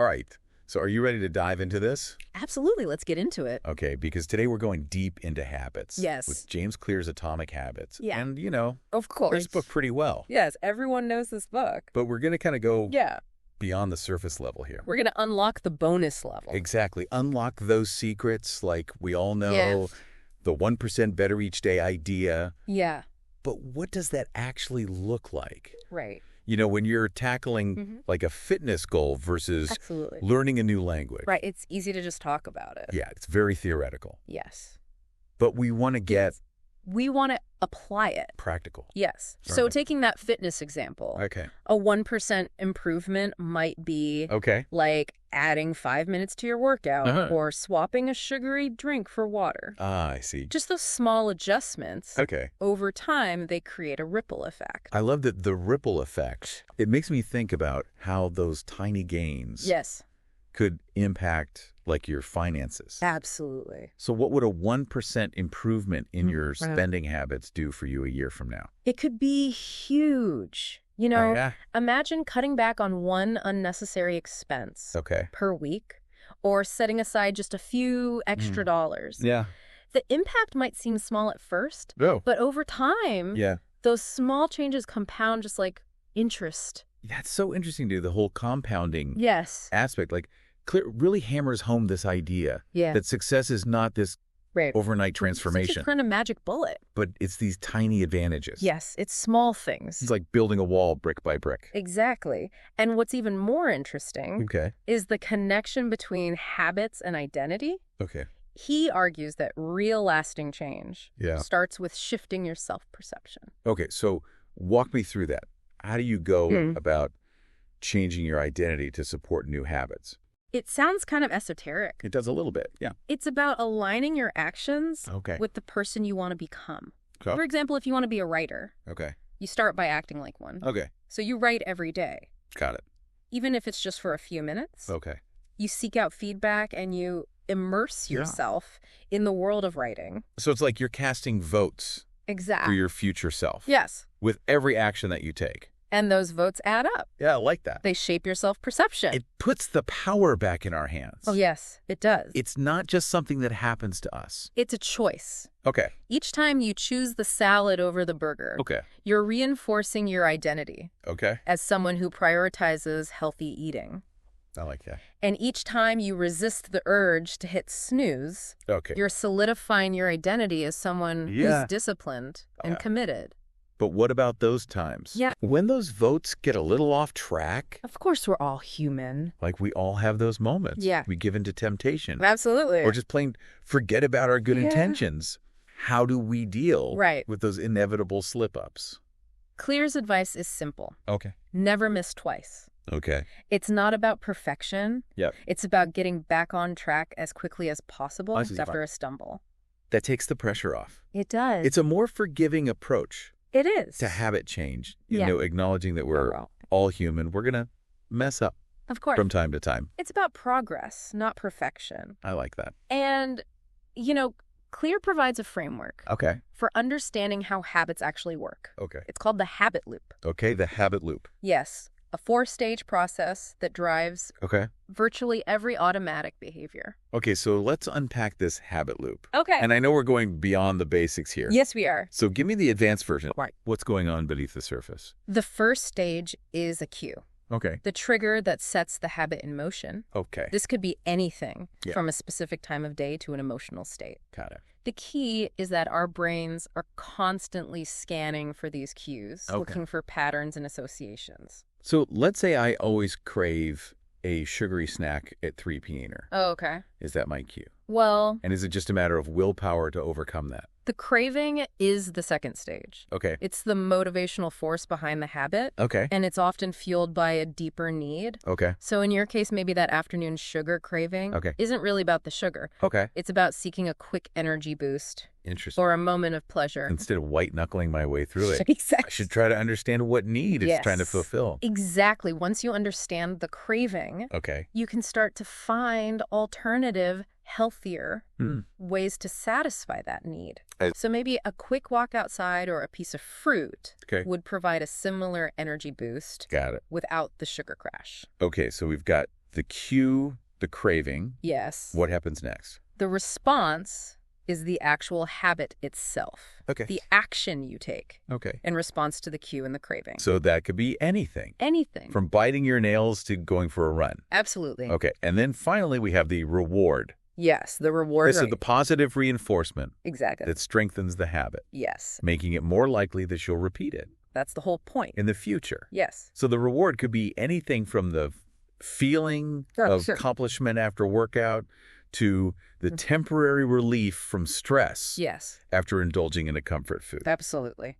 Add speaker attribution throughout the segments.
Speaker 1: All right. So are you ready to dive into this?
Speaker 2: Absolutely. Let's get into it.
Speaker 1: Okay, because today we're going deep into habits.
Speaker 2: Yes.
Speaker 1: With James Clear's Atomic Habits.
Speaker 2: Yeah.
Speaker 1: And,
Speaker 2: Of course.
Speaker 1: this book pretty well.
Speaker 2: Yes, everyone knows this book.
Speaker 1: But we're going to kind of go
Speaker 2: Yeah.
Speaker 1: beyond the surface level here.
Speaker 2: We're going to unlock the bonus level.
Speaker 1: Exactly. Unlock those secrets like we all know,
Speaker 2: Yeah.
Speaker 1: the 1% better each day idea.
Speaker 2: Yeah.
Speaker 1: But what does that actually look like?
Speaker 2: Right.
Speaker 1: When you're tackling like a fitness goal versus
Speaker 2: Absolutely.
Speaker 1: learning a new language.
Speaker 2: Right. It's easy to just talk about it.
Speaker 1: Yeah, it's very theoretical.
Speaker 2: Yes.
Speaker 1: But we want to get
Speaker 2: We want to apply it.
Speaker 1: practical.
Speaker 2: Yes. So
Speaker 1: Certainly.
Speaker 2: taking that fitness example,
Speaker 1: Okay.
Speaker 2: a 1% improvement might be
Speaker 1: Okay.
Speaker 2: like adding 5 minutes to your workout
Speaker 1: Uh-huh.
Speaker 2: or swapping a sugary drink for water.
Speaker 1: Ah, I see.
Speaker 2: Just those small adjustments,
Speaker 1: Okay.
Speaker 2: over time, they create a ripple effect.
Speaker 1: I love that the ripple effect. It makes me think about how those tiny gains
Speaker 2: Yes,
Speaker 1: could impact like your finances.
Speaker 2: absolutely.
Speaker 1: So what would a 1% improvement in your
Speaker 2: right.
Speaker 1: spending habits do for you a year from now?
Speaker 2: It could be huge.
Speaker 1: Yeah.
Speaker 2: Imagine cutting back on one unnecessary expense
Speaker 1: Okay.
Speaker 2: per week or setting aside just a few extra dollars.
Speaker 1: Yeah.
Speaker 2: The impact might seem small at first,
Speaker 1: Oh.
Speaker 2: but over time,
Speaker 1: Yeah.
Speaker 2: those small changes compound just like interest.
Speaker 1: That's so interesting, dude. The whole compounding
Speaker 2: Yes.
Speaker 1: aspect, like, clear, really hammers home this idea
Speaker 2: Yeah.
Speaker 1: that success is not this
Speaker 2: Right.
Speaker 1: overnight
Speaker 2: It's
Speaker 1: transformation,
Speaker 2: just kind of magic bullet.
Speaker 1: but it's these tiny advantages.
Speaker 2: Yes, it's small things.
Speaker 1: It's like building a wall brick by brick.
Speaker 2: Exactly. And what's even more interesting
Speaker 1: Okay.
Speaker 2: is the connection between habits and identity.
Speaker 1: Okay.
Speaker 2: He argues that real lasting change
Speaker 1: Yeah.
Speaker 2: starts with shifting your self-perception.
Speaker 1: Okay. So walk me through that. How do you go
Speaker 2: Hmm.
Speaker 1: about changing your identity to support new habits?
Speaker 2: It sounds kind of esoteric.
Speaker 1: It does a little bit. Yeah.
Speaker 2: It's about aligning your actions
Speaker 1: Okay.
Speaker 2: with the person you want to become.
Speaker 1: Okay.
Speaker 2: For example, if you want to be a writer,
Speaker 1: Okay.
Speaker 2: you start by acting like one.
Speaker 1: Okay.
Speaker 2: So you write every day,
Speaker 1: Got it.
Speaker 2: even if it's just for a few minutes.
Speaker 1: Okay.
Speaker 2: You seek out feedback and you immerse
Speaker 1: Yeah.
Speaker 2: yourself in the world of writing.
Speaker 1: So it's like you're casting votes for
Speaker 2: Exactly.
Speaker 1: your future self.
Speaker 2: Yes.
Speaker 1: With every action that you take.
Speaker 2: And those votes add up.
Speaker 1: Yeah, I like that.
Speaker 2: They shape your self-perception.
Speaker 1: It puts the power back in our hands.
Speaker 2: Oh, yes, it does.
Speaker 1: It's not just something that happens to us.
Speaker 2: It's a choice.
Speaker 1: Okay.
Speaker 2: Each time you choose the salad over the burger,
Speaker 1: Okay.
Speaker 2: you're reinforcing your identity
Speaker 1: Okay.
Speaker 2: as someone who prioritizes healthy eating.
Speaker 1: I like that.
Speaker 2: And each time you resist the urge to hit snooze,
Speaker 1: Okay.
Speaker 2: you're solidifying your identity as someone
Speaker 1: Yeah.
Speaker 2: who's disciplined and
Speaker 1: Yeah.
Speaker 2: committed.
Speaker 1: But what about those times?
Speaker 2: Yeah.
Speaker 1: When those votes get a little off track,
Speaker 2: Of course, we're all human.
Speaker 1: like we all have those moments.
Speaker 2: Yeah.
Speaker 1: We give in to temptation.
Speaker 2: Absolutely.
Speaker 1: Or just plain forget about our good
Speaker 2: Yeah.
Speaker 1: intentions. How do we deal
Speaker 2: Right.
Speaker 1: with those inevitable slip-ups?
Speaker 2: Clear's advice is simple.
Speaker 1: Okay.
Speaker 2: Never miss twice.
Speaker 1: Okay.
Speaker 2: It's not about perfection.
Speaker 1: Yep.
Speaker 2: It's about getting back on track as quickly as possible
Speaker 1: I see.
Speaker 2: after a stumble.
Speaker 1: That takes the pressure off.
Speaker 2: It does.
Speaker 1: It's a more forgiving approach
Speaker 2: It is.
Speaker 1: to habit change.
Speaker 2: Yeah.
Speaker 1: Acknowledging that we're
Speaker 2: Overall.
Speaker 1: all human. We're going to mess up
Speaker 2: Of course.
Speaker 1: from time to time.
Speaker 2: It's about progress, not perfection.
Speaker 1: I like that.
Speaker 2: And, Clear provides a framework
Speaker 1: Okay.
Speaker 2: for understanding how habits actually work.
Speaker 1: Okay.
Speaker 2: It's called the habit loop.
Speaker 1: Okay. The habit loop.
Speaker 2: Yes, a 4-stage process that drives
Speaker 1: Okay.
Speaker 2: virtually every automatic behavior.
Speaker 1: Okay. So let's unpack this habit loop.
Speaker 2: Okay.
Speaker 1: And I know we're going beyond the basics here.
Speaker 2: Yes, we are.
Speaker 1: So give me the advanced version.
Speaker 2: Right.
Speaker 1: What's going on beneath the surface?
Speaker 2: The first stage is a cue,
Speaker 1: Okay.
Speaker 2: the trigger that sets the habit in motion.
Speaker 1: Okay.
Speaker 2: This could be anything
Speaker 1: Yeah.
Speaker 2: from a specific time of day to an emotional state.
Speaker 1: Got it.
Speaker 2: The key is that our brains are constantly scanning for these cues,
Speaker 1: Okay.
Speaker 2: looking for patterns and associations.
Speaker 1: So let's say I always crave a sugary snack at 3 p.m.
Speaker 2: Oh, okay.
Speaker 1: Is that my cue?
Speaker 2: Well,
Speaker 1: And is it just a matter of willpower to overcome that?
Speaker 2: the craving is the second stage.
Speaker 1: Okay.
Speaker 2: It's the motivational force behind the habit,
Speaker 1: Okay.
Speaker 2: and it's often fueled by a deeper need.
Speaker 1: Okay.
Speaker 2: So in your case, maybe that afternoon sugar craving
Speaker 1: Okay.
Speaker 2: isn't really about the sugar.
Speaker 1: Okay.
Speaker 2: It's about seeking a quick energy boost
Speaker 1: Interesting.
Speaker 2: or a moment of pleasure.
Speaker 1: Instead of white knuckling my way through it, I
Speaker 2: Exactly.
Speaker 1: should try to understand what need it's trying to
Speaker 2: Yes.
Speaker 1: fulfill.
Speaker 2: Exactly. Once you understand the craving,
Speaker 1: Okay.
Speaker 2: you can start to find alternative, healthier
Speaker 1: Hmm.
Speaker 2: ways to satisfy that need.
Speaker 1: I-
Speaker 2: So maybe a quick walk outside or a piece of fruit
Speaker 1: Okay.
Speaker 2: would provide a similar energy boost
Speaker 1: Got it.
Speaker 2: without the sugar crash.
Speaker 1: Okay. So we've got The cue, the craving.
Speaker 2: Yes.
Speaker 1: What happens next?
Speaker 2: The response is the actual habit itself.
Speaker 1: Okay.
Speaker 2: The action you take
Speaker 1: Okay.
Speaker 2: in response to the cue and the craving.
Speaker 1: So that could be anything.
Speaker 2: Anything.
Speaker 1: From biting your nails to going for a run.
Speaker 2: Absolutely.
Speaker 1: Okay. And then finally, we have the reward.
Speaker 2: Yes, the reward.
Speaker 1: This is the positive reinforcement
Speaker 2: Exactly.
Speaker 1: that strengthens the habit,
Speaker 2: Yes.
Speaker 1: making it more likely that you'll repeat it
Speaker 2: That's the whole point.
Speaker 1: in the future.
Speaker 2: Yes.
Speaker 1: So the reward could be anything from the feeling of accomplishment after workout to the temporary relief from stress
Speaker 2: Yes.
Speaker 1: after indulging in a comfort food.
Speaker 2: Absolutely.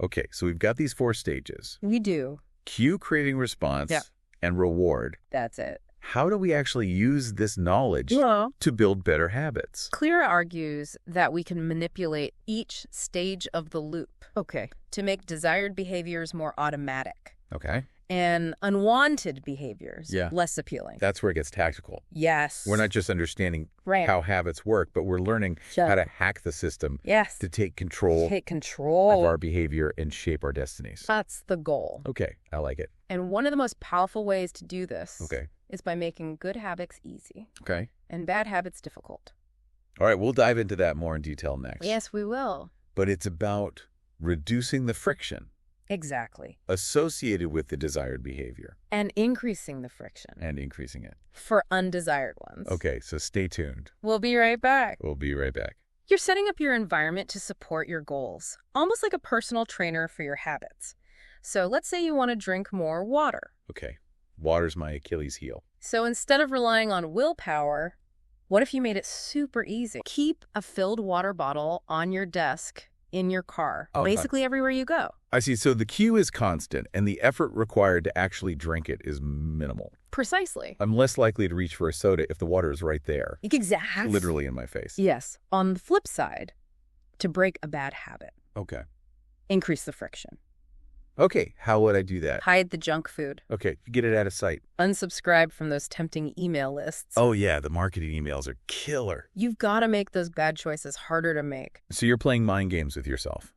Speaker 1: Okay, so we've got these 4 stages.
Speaker 2: We do.
Speaker 1: Cue, craving, response,
Speaker 2: Yeah.
Speaker 1: and reward.
Speaker 2: That's it.
Speaker 1: How do we actually use this knowledge to build better habits?
Speaker 2: Clear argues that we can manipulate each stage of the loop. Okay. To make desired behaviors more automatic
Speaker 1: Okay,
Speaker 2: and unwanted behaviors less appealing.
Speaker 1: that's where it gets tactical.
Speaker 2: Yes.
Speaker 1: We're not just understanding
Speaker 2: right.
Speaker 1: how habits work, but we're learning how to hack the system
Speaker 2: Yes.
Speaker 1: to take control
Speaker 2: Take control.
Speaker 1: of our behavior and shape our destinies.
Speaker 2: That's the goal.
Speaker 1: Okay, I like it.
Speaker 2: And one of the most powerful ways to do this
Speaker 1: Okay.
Speaker 2: is by making good habits easy
Speaker 1: Okay.
Speaker 2: and bad habits difficult.
Speaker 1: All right, we'll dive into that more in detail next.
Speaker 2: Yes, we will.
Speaker 1: But it's about reducing the friction
Speaker 2: Exactly.
Speaker 1: associated with the desired behavior
Speaker 2: And increasing the friction
Speaker 1: and increasing it.
Speaker 2: for undesired ones.
Speaker 1: Okay, so stay tuned.
Speaker 2: We'll be right back.
Speaker 1: We'll be right back.
Speaker 2: You're setting up your environment to support your goals, almost like a personal trainer for your habits. So let's say you want to drink more water.
Speaker 1: Okay, water's my Achilles heel.
Speaker 2: So instead of relying on willpower, what if you made it super easy? Keep a filled water bottle on your desk in your car, basically everywhere you go.
Speaker 1: I see. So the cue is constant, and the effort required to actually drink it is minimal.
Speaker 2: Precisely.
Speaker 1: I'm less likely to reach for a soda if the water is right there,
Speaker 2: Exactly.
Speaker 1: literally in my face.
Speaker 2: Yes. On the flip side, to break a bad habit,
Speaker 1: Okay.
Speaker 2: increase the friction.
Speaker 1: Okay, how would I do that?
Speaker 2: Hide the junk food.
Speaker 1: Okay, get it out of sight.
Speaker 2: Unsubscribe from those tempting email lists.
Speaker 1: Oh yeah, the marketing emails are killer.
Speaker 2: You've got to make those bad choices harder to make.
Speaker 1: So you're playing mind games with yourself,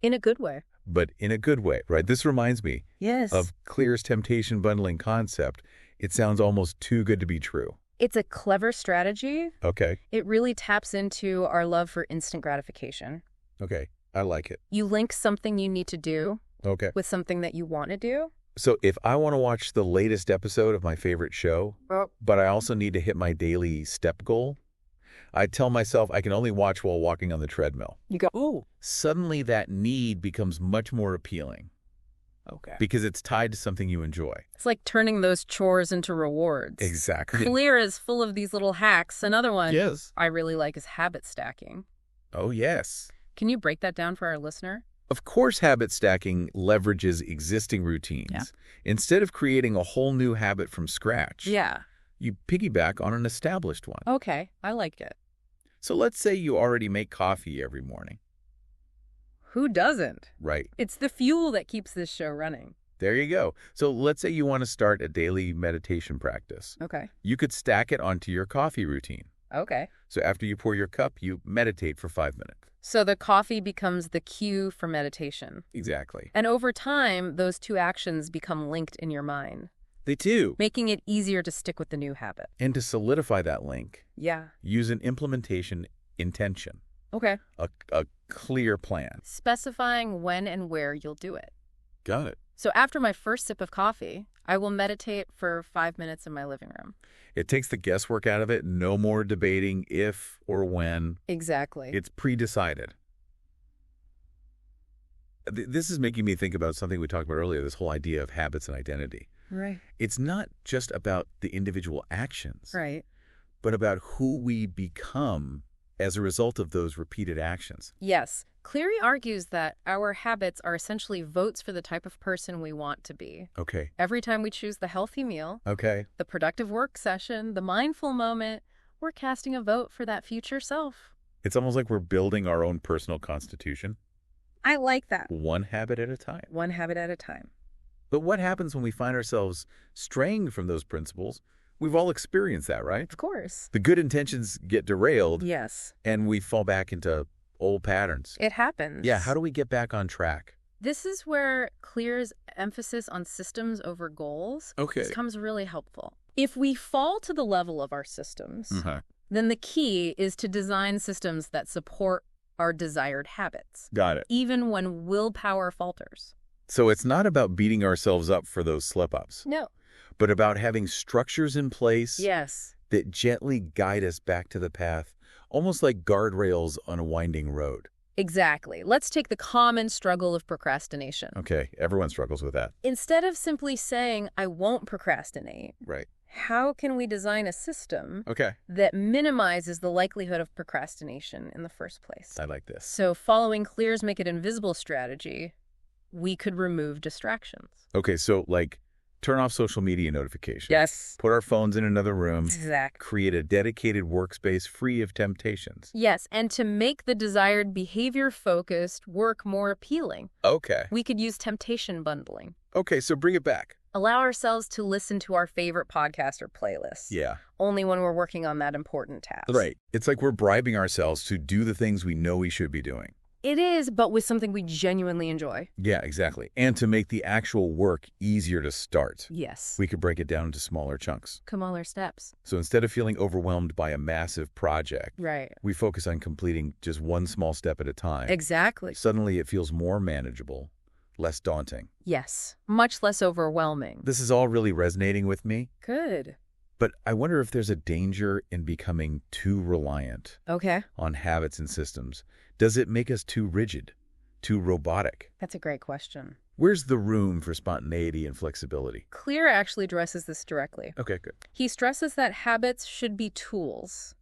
Speaker 2: In a good way.
Speaker 1: but in a good way, right? This reminds me
Speaker 2: Yes.
Speaker 1: of Clear's temptation bundling concept. It sounds almost too good to be true.
Speaker 2: It's a clever strategy.
Speaker 1: Okay,
Speaker 2: It really taps into our love for instant gratification.
Speaker 1: okay, I like it.
Speaker 2: You link something you need to do
Speaker 1: Okay.
Speaker 2: with something that you want to do.
Speaker 1: So if I want to watch the latest episode of my favorite show, but I also need to hit my daily step goal, I tell myself I can only watch while walking on the treadmill.
Speaker 2: You go, ooh.
Speaker 1: Suddenly that need becomes much more appealing
Speaker 2: Okay.
Speaker 1: because it's tied to something you enjoy.
Speaker 2: It's like turning those chores into rewards.
Speaker 1: Exactly.
Speaker 2: Clear is full of these little hacks. Another one
Speaker 1: Yes.
Speaker 2: I really like is habit stacking.
Speaker 1: Oh, yes.
Speaker 2: Can you break that down for our listener?
Speaker 1: Of course, habit stacking leverages existing routines.
Speaker 2: Yeah.
Speaker 1: Instead of creating a whole new habit from scratch,
Speaker 2: Yeah.
Speaker 1: you piggyback on an established one.
Speaker 2: Okay. I like it.
Speaker 1: So let's say you already make coffee every morning,
Speaker 2: Who doesn't?
Speaker 1: right?
Speaker 2: It's the fuel that keeps this show running.
Speaker 1: There you go. So let's say you want to start a daily meditation practice.
Speaker 2: Okay.
Speaker 1: You could stack it onto your coffee routine.
Speaker 2: Okay.
Speaker 1: So after you pour your cup, you meditate for 5 minutes.
Speaker 2: So the coffee becomes the cue for meditation.
Speaker 1: Exactly.
Speaker 2: And over time, those two actions become linked in your mind,
Speaker 1: They do.
Speaker 2: making it easier to stick with the new habit.
Speaker 1: And to solidify that link,
Speaker 2: Yeah.
Speaker 1: use an implementation intention,
Speaker 2: Okay.
Speaker 1: a clear plan.
Speaker 2: Specifying when and where you'll do it.
Speaker 1: Got it.
Speaker 2: So after my first sip of coffee, I will meditate for 5 minutes in my living room.
Speaker 1: It takes the guesswork out of it. No more debating if or when.
Speaker 2: Exactly.
Speaker 1: It's pre-decided. This is making me think about something we talked about earlier, this whole idea of habits and identity.
Speaker 2: Right.
Speaker 1: It's not just about the individual actions,
Speaker 2: Right.
Speaker 1: but about who we become as a result of those repeated actions.
Speaker 2: Yes. Cleary argues that our habits are essentially votes for the type of person we want to be.
Speaker 1: Okay.
Speaker 2: Every time we choose the healthy meal,
Speaker 1: Okay.
Speaker 2: the productive work session, the mindful moment, we're casting a vote for that future self.
Speaker 1: It's almost like we're building our own personal constitution,
Speaker 2: I like that.
Speaker 1: one habit at a time.
Speaker 2: One habit at a time.
Speaker 1: But what happens when we find ourselves straying from those principles? We've all experienced that, right?
Speaker 2: Of course.
Speaker 1: The good intentions get derailed
Speaker 2: Yes.
Speaker 1: and we fall back into old patterns.
Speaker 2: It happens.
Speaker 1: Yeah, how do we get back on track?
Speaker 2: This is where Clear's emphasis on systems over goals
Speaker 1: Okay.
Speaker 2: becomes really helpful. If we fall to the level of our systems, then the key is to design systems that support our desired habits.
Speaker 1: Got it.
Speaker 2: Even when willpower falters.
Speaker 1: So it's not about beating ourselves up for those slip-ups.
Speaker 2: No.
Speaker 1: But about having structures in place
Speaker 2: Yes.
Speaker 1: that gently guide us back to the path, almost like guardrails on a winding road.
Speaker 2: Exactly. Let's take the common struggle of procrastination.
Speaker 1: Okay, everyone struggles with that.
Speaker 2: Instead of simply saying, I won't procrastinate,
Speaker 1: Right.
Speaker 2: how can we design a system
Speaker 1: Okay.
Speaker 2: that minimizes the likelihood of procrastination in the first place?
Speaker 1: I like this.
Speaker 2: So following Clear's Make It Invisible strategy, we could remove distractions.
Speaker 1: Okay, so like turn off social media notifications.
Speaker 2: Yes.
Speaker 1: Put our phones in another room.
Speaker 2: Exactly.
Speaker 1: Create a dedicated workspace free of temptations.
Speaker 2: Yes, and to make the desired behavior-focused work more appealing,
Speaker 1: Okay.
Speaker 2: we could use temptation bundling.
Speaker 1: Okay, so bring it back.
Speaker 2: Allow ourselves to listen to our favorite podcast or playlists.
Speaker 1: Yeah.
Speaker 2: Only when we're working on that important task.
Speaker 1: Right. It's like we're bribing ourselves to do the things we know we should be doing.
Speaker 2: It is, but with something we genuinely enjoy.
Speaker 1: Yeah, exactly. And to make the actual work easier to start,
Speaker 2: Yes.
Speaker 1: we could break it down into smaller chunks.
Speaker 2: Smaller steps.
Speaker 1: So instead of feeling overwhelmed by a massive project,
Speaker 2: Right.
Speaker 1: we focus on completing just one small step at a time.
Speaker 2: Exactly.
Speaker 1: Suddenly it feels more manageable, less daunting.
Speaker 2: Yes. Much less overwhelming.
Speaker 1: This is all really resonating with me,
Speaker 2: Good.
Speaker 1: but I wonder if there's a danger in becoming too reliant
Speaker 2: Okay.
Speaker 1: on habits and systems. Does it make us too rigid, too robotic?
Speaker 2: That's a great question.
Speaker 1: Where's the room for spontaneity and flexibility?
Speaker 2: Clear actually addresses this directly.
Speaker 1: Okay, good.
Speaker 2: He stresses that habits should be tools,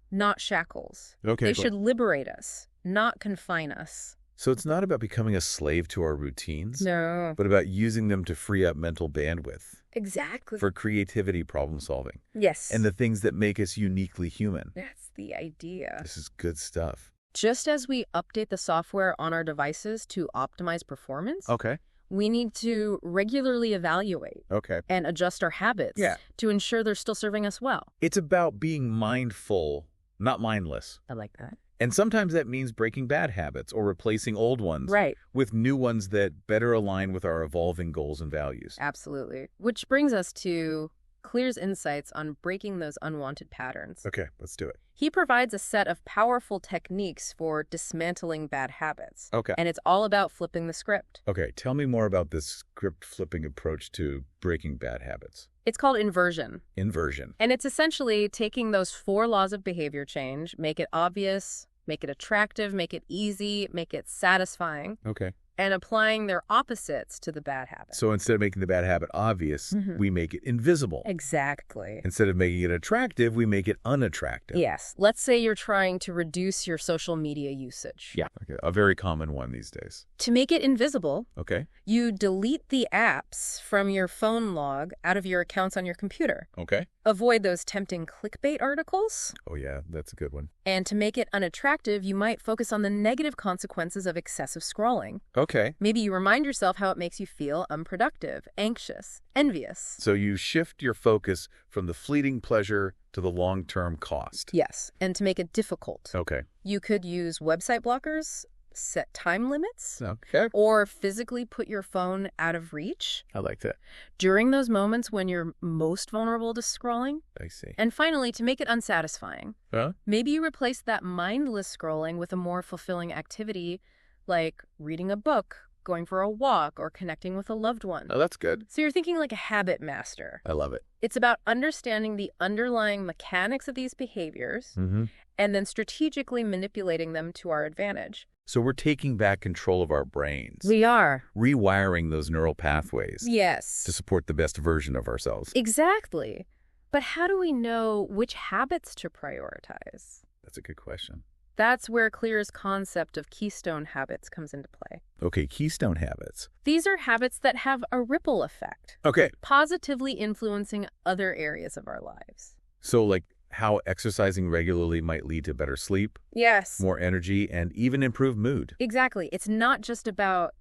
Speaker 2: not shackles.
Speaker 1: Okay,
Speaker 2: They
Speaker 1: cool.
Speaker 2: should liberate us, not confine us.
Speaker 1: So it's not about becoming a slave to our routines,
Speaker 2: No.
Speaker 1: but about using them to free up mental bandwidth
Speaker 2: Exactly.
Speaker 1: for creativity, problem solving,
Speaker 2: Yes.
Speaker 1: and the things that make us uniquely human.
Speaker 2: That's the idea.
Speaker 1: This is good stuff.
Speaker 2: Just as we update the software on our devices to optimize performance,
Speaker 1: Okay.
Speaker 2: we need to regularly evaluate
Speaker 1: Okay.
Speaker 2: and adjust our habits
Speaker 1: Yeah.
Speaker 2: to ensure they're still serving us well.
Speaker 1: It's about being mindful, not mindless.
Speaker 2: I like that.
Speaker 1: And sometimes that means breaking bad habits or replacing old ones
Speaker 2: Right.
Speaker 1: with new ones that better align with our evolving goals and values.
Speaker 2: Absolutely. Which brings us to Clear's insights on breaking those unwanted patterns.
Speaker 1: Okay, let's do it.
Speaker 2: He provides a set of powerful techniques for dismantling bad habits.
Speaker 1: Okay.
Speaker 2: And it's all about flipping the script.
Speaker 1: Okay, tell me more about this script flipping approach to breaking bad habits.
Speaker 2: It's called inversion.
Speaker 1: Inversion.
Speaker 2: And it's essentially taking those 4 laws of behavior change, make it obvious, make it attractive, make it easy, make it satisfying,
Speaker 1: Okay.
Speaker 2: and applying their opposites to the bad habit.
Speaker 1: So instead of making the bad habit obvious, we make it invisible.
Speaker 2: Exactly.
Speaker 1: Instead of making it attractive, we make it unattractive.
Speaker 2: Yes. Let's say you're trying to reduce your social media usage.
Speaker 1: Yeah. Okay. A very common one these days.
Speaker 2: To make it invisible,
Speaker 1: Okay.
Speaker 2: you delete the apps from your phone log out of your accounts on your computer.
Speaker 1: Okay.
Speaker 2: Avoid those tempting clickbait articles.
Speaker 1: Oh, yeah. That's a good one.
Speaker 2: And to make it unattractive, you might focus on the negative consequences of excessive scrolling.
Speaker 1: Okay.
Speaker 2: Maybe you remind yourself how it makes you feel unproductive, anxious, envious.
Speaker 1: So you shift your focus from the fleeting pleasure to the long-term cost.
Speaker 2: Yes, and to make it difficult,
Speaker 1: Okay.
Speaker 2: you could use website blockers, set time limits,
Speaker 1: Okay.
Speaker 2: or physically put your phone out of reach
Speaker 1: I like that.
Speaker 2: during those moments when you're most vulnerable to scrolling.
Speaker 1: I see.
Speaker 2: And finally, to make it unsatisfying,
Speaker 1: Huh?
Speaker 2: maybe you replace that mindless scrolling with a more fulfilling activity like reading a book, going for a walk, or connecting with a loved one.
Speaker 1: Oh, that's good.
Speaker 2: So you're thinking like a habit master.
Speaker 1: I love it.
Speaker 2: It's about understanding the underlying mechanics of these behaviors
Speaker 1: Mm-hmm.
Speaker 2: and then strategically manipulating them to our advantage.
Speaker 1: So we're taking back control of our brains,
Speaker 2: We are.
Speaker 1: rewiring those neural pathways
Speaker 2: Yes.
Speaker 1: to support the best version of ourselves.
Speaker 2: Exactly. But how do we know which habits to prioritize?
Speaker 1: That's a good question.
Speaker 2: That's where Clear's concept of keystone habits comes into play.
Speaker 1: Okay, keystone habits.
Speaker 2: These are habits that have a ripple effect,
Speaker 1: Okay.
Speaker 2: positively influencing other areas of our lives.
Speaker 1: So like how exercising regularly might lead to better sleep,
Speaker 2: Yes.
Speaker 1: more energy, and even improved mood.
Speaker 2: Exactly. It's not just about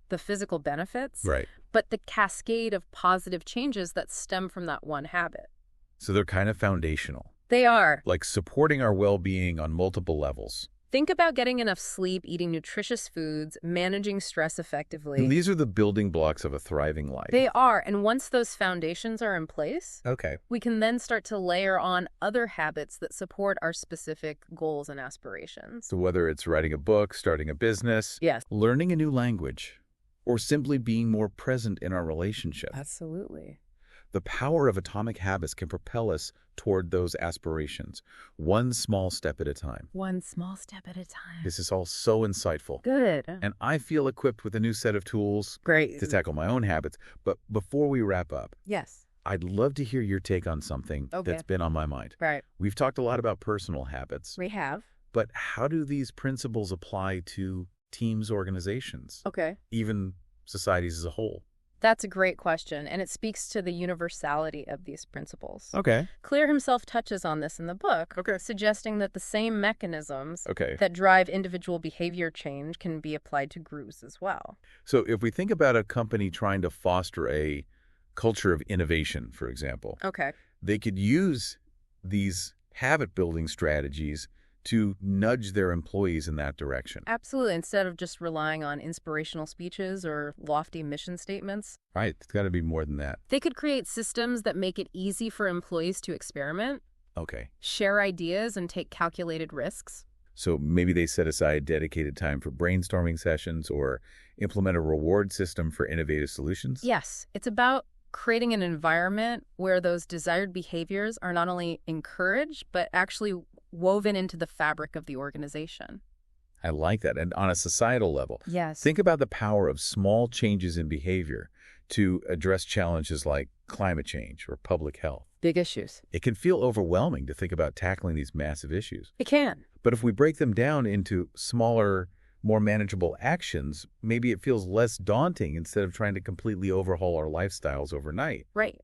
Speaker 2: the physical benefits,
Speaker 1: Right.
Speaker 2: but the cascade of positive changes that stem from that one habit.
Speaker 1: So they're kind of foundational,
Speaker 2: They are.
Speaker 1: like supporting our well-being on multiple levels.
Speaker 2: Think about getting enough sleep, eating nutritious foods, managing stress effectively.
Speaker 1: And these are the building blocks of a thriving life.
Speaker 2: They are. And once those foundations are in place,
Speaker 1: Okay.
Speaker 2: we can then start to layer on other habits that support our specific goals and aspirations.
Speaker 1: So whether it's writing a book, starting a business,
Speaker 2: Yes.
Speaker 1: learning a new language, or simply being more present in our relationship,
Speaker 2: Absolutely.
Speaker 1: the power of atomic habits can propel us toward those aspirations, one small step at a time.
Speaker 2: One small step at a time.
Speaker 1: This is all so insightful.
Speaker 2: Good.
Speaker 1: And I feel equipped with a new set of tools
Speaker 2: Great.
Speaker 1: to tackle my own habits. But before we wrap up,
Speaker 2: Yes.
Speaker 1: I'd love to hear your take on something
Speaker 2: Okay.
Speaker 1: that's been on my mind.
Speaker 2: Right.
Speaker 1: We've talked a lot about personal habits,
Speaker 2: We have.
Speaker 1: but how do these principles apply to teams, organizations,
Speaker 2: Okay.
Speaker 1: even societies as a whole?
Speaker 2: That's a great question, and it speaks to the universality of these principles.
Speaker 1: Okay.
Speaker 2: Clear himself touches on this in the book,
Speaker 1: Okay.
Speaker 2: suggesting that the same mechanisms
Speaker 1: Okay.
Speaker 2: that drive individual behavior change can be applied to groups as well.
Speaker 1: So if we think about a company trying to foster a culture of innovation, for example,
Speaker 2: Okay.
Speaker 1: they could use these habit-building strategies to nudge their employees in that direction.
Speaker 2: Absolutely. Instead of just relying on inspirational speeches or lofty mission statements,
Speaker 1: Right. It's got to be more than that.
Speaker 2: they could create systems that make it easy for employees to experiment,
Speaker 1: Okay.
Speaker 2: share ideas, and take calculated risks.
Speaker 1: So maybe they set aside dedicated time for brainstorming sessions or implement a reward system for innovative solutions?
Speaker 2: Yes, it's about creating an environment where those desired behaviors are not only encouraged, but actually woven into the fabric of the organization.
Speaker 1: I like that. And on a societal level,
Speaker 2: Yes.
Speaker 1: think about the power of small changes in behavior to address challenges like climate change or public health.
Speaker 2: Big issues.
Speaker 1: It can feel overwhelming to think about tackling these massive issues.
Speaker 2: It can.
Speaker 1: But if we break them down into smaller, more manageable actions, maybe it feels less daunting instead of trying to completely overhaul our lifestyles overnight.
Speaker 2: Right.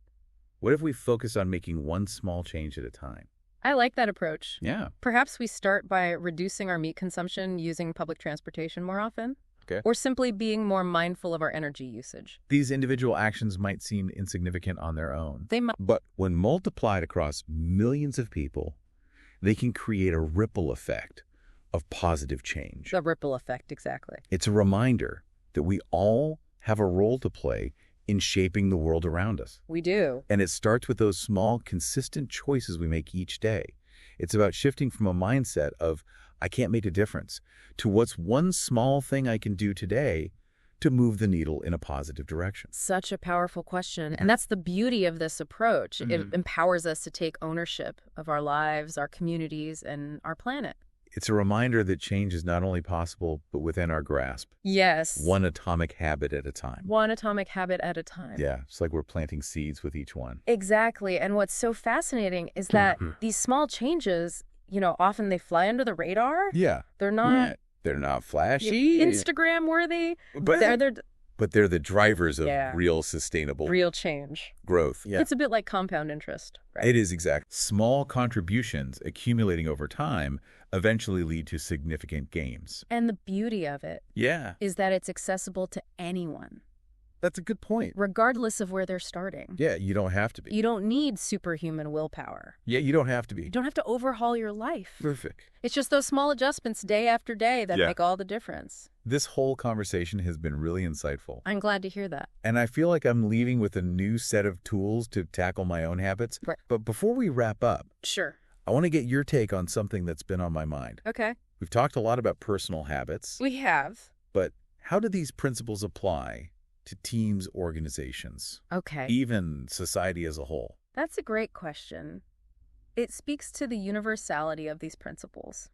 Speaker 1: What if we focus on making one small change at a time?
Speaker 2: I like that approach.
Speaker 1: Yeah.
Speaker 2: Perhaps we start by reducing our meat consumption using public transportation more often.
Speaker 1: Okay.
Speaker 2: Or simply being more mindful of our energy usage.
Speaker 1: These individual actions might seem insignificant on their own,
Speaker 2: They might.
Speaker 1: but when multiplied across millions of people, they can create a ripple effect of positive change.
Speaker 2: The ripple effect, exactly.
Speaker 1: It's a reminder that we all have a role to play in shaping the world around us.
Speaker 2: We do.
Speaker 1: And it starts with those small, consistent choices we make each day. It's about shifting from a mindset of, I can't make a difference, to what's one small thing I can do today to move the needle in a positive direction.
Speaker 2: Such a powerful question. And that's the beauty of this approach. It
Speaker 1: Mhm.
Speaker 2: empowers us to take ownership of our lives, our communities, and our planet.
Speaker 1: It's a reminder that change is not only possible, but within our grasp.
Speaker 2: Yes.
Speaker 1: One atomic habit at a time.
Speaker 2: One atomic habit at a time.
Speaker 1: Yeah, it's like we're planting seeds with each one.
Speaker 2: Exactly. And what's so fascinating is that
Speaker 1: Mhm.
Speaker 2: these small changes, often they fly under the radar.
Speaker 1: Yeah.
Speaker 2: They're not
Speaker 1: They're not flashy,
Speaker 2: Instagram worthy.
Speaker 1: but they're the drivers of
Speaker 2: Yeah.
Speaker 1: real sustainable
Speaker 2: Real change.
Speaker 1: growth. Yeah.
Speaker 2: It's a bit like compound interest, right?
Speaker 1: It is exact. Small contributions accumulating over time eventually lead to significant gains.
Speaker 2: And the beauty of it
Speaker 1: Yeah,
Speaker 2: is that it's accessible to anyone,
Speaker 1: that's a good point.
Speaker 2: regardless of where they're starting.
Speaker 1: Yeah, you don't have to be.
Speaker 2: You don't need superhuman willpower.
Speaker 1: Yeah, you don't have to be.
Speaker 2: You don't have to overhaul your life.
Speaker 1: Perfect.
Speaker 2: It's just those small adjustments day after day that
Speaker 1: Yeah.
Speaker 2: make all the difference.
Speaker 1: This whole conversation has been really insightful.
Speaker 2: I'm glad to hear that.
Speaker 1: And I feel like I'm leaving with a new set of tools to tackle my own habits.
Speaker 2: Right.
Speaker 1: But before we wrap up,
Speaker 2: Sure.
Speaker 1: I want to get your take on something that's been on my mind.
Speaker 2: Okay.
Speaker 1: We've talked a lot about personal habits,
Speaker 2: We have.
Speaker 1: but how do these principles apply to teams, organizations,
Speaker 2: Okay.
Speaker 1: even society as a whole?
Speaker 2: That's a great question. It speaks to the universality of these principles.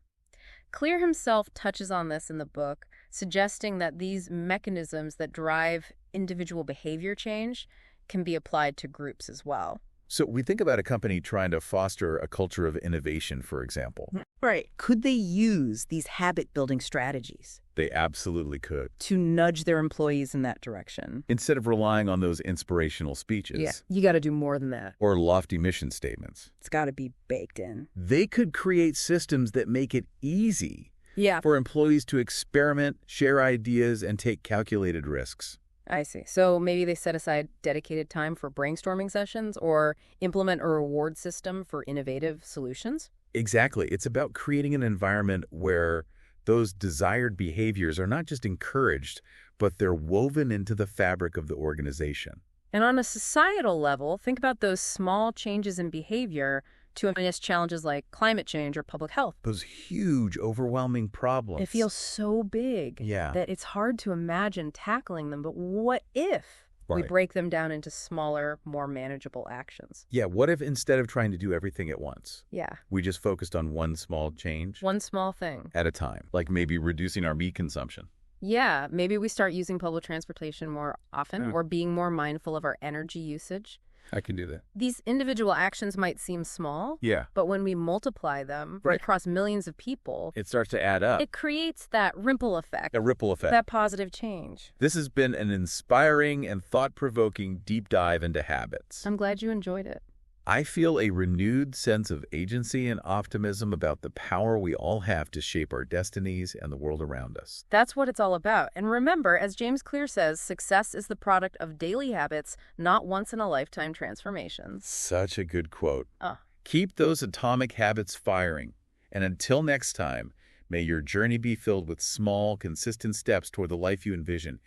Speaker 2: Clear himself touches on this in the book, suggesting that these mechanisms that drive individual behavior change can be applied to groups as well.
Speaker 1: So we think about a company trying to foster a culture of innovation, for example.
Speaker 3: Right. Could they use these habit-building strategies
Speaker 1: They absolutely could.
Speaker 3: to nudge their employees in that direction?
Speaker 1: Instead of relying on those inspirational speeches
Speaker 3: You got to do more than that.
Speaker 1: or lofty mission statements,
Speaker 3: It's got to be baked in.
Speaker 1: they could create systems that make it easy
Speaker 2: Yeah,
Speaker 1: for employees to experiment, share ideas, and take calculated risks.
Speaker 2: I see. So maybe they set aside dedicated time for brainstorming sessions or implement a reward system for innovative solutions?
Speaker 1: Exactly. It's about creating an environment where Those desired behaviors are not just encouraged, but they're woven into the fabric of the organization.
Speaker 2: And on a societal level, think about those small changes in behavior to address challenges like climate change or public health.
Speaker 1: Those huge, overwhelming problems.
Speaker 2: It feels so big
Speaker 1: Yeah.
Speaker 2: that it's hard to imagine tackling them. But what if we
Speaker 1: Right.
Speaker 2: break them down into smaller, more manageable actions?
Speaker 1: Yeah, what if instead of trying to do everything at once,
Speaker 2: Yeah,
Speaker 1: we just focused on one small change
Speaker 2: one small thing.
Speaker 1: at a time, like maybe reducing our meat consumption?
Speaker 2: Yeah, maybe we start using public transportation more often
Speaker 4: Yeah.
Speaker 2: or being more mindful of our energy usage.
Speaker 4: I can do that.
Speaker 2: These individual actions might seem small,
Speaker 1: Yeah.
Speaker 2: but when we multiply them
Speaker 1: Right.
Speaker 2: across millions of people,
Speaker 1: It starts to add up.
Speaker 2: it creates that ripple effect,
Speaker 1: A ripple effect.
Speaker 2: that positive change.
Speaker 1: This has been an inspiring and thought-provoking deep dive into habits.
Speaker 2: I'm glad you enjoyed it.
Speaker 1: I feel a renewed sense of agency and optimism about the power we all have to shape our destinies and the world around us.
Speaker 2: That's what it's all about. And remember, as James Clear says, success is the product of daily habits, not once-in-a-lifetime transformations.
Speaker 1: Such a good quote.
Speaker 2: Ah.
Speaker 1: Keep those atomic habits firing. And until next time, may your journey be filled with small, consistent steps toward the life you envision.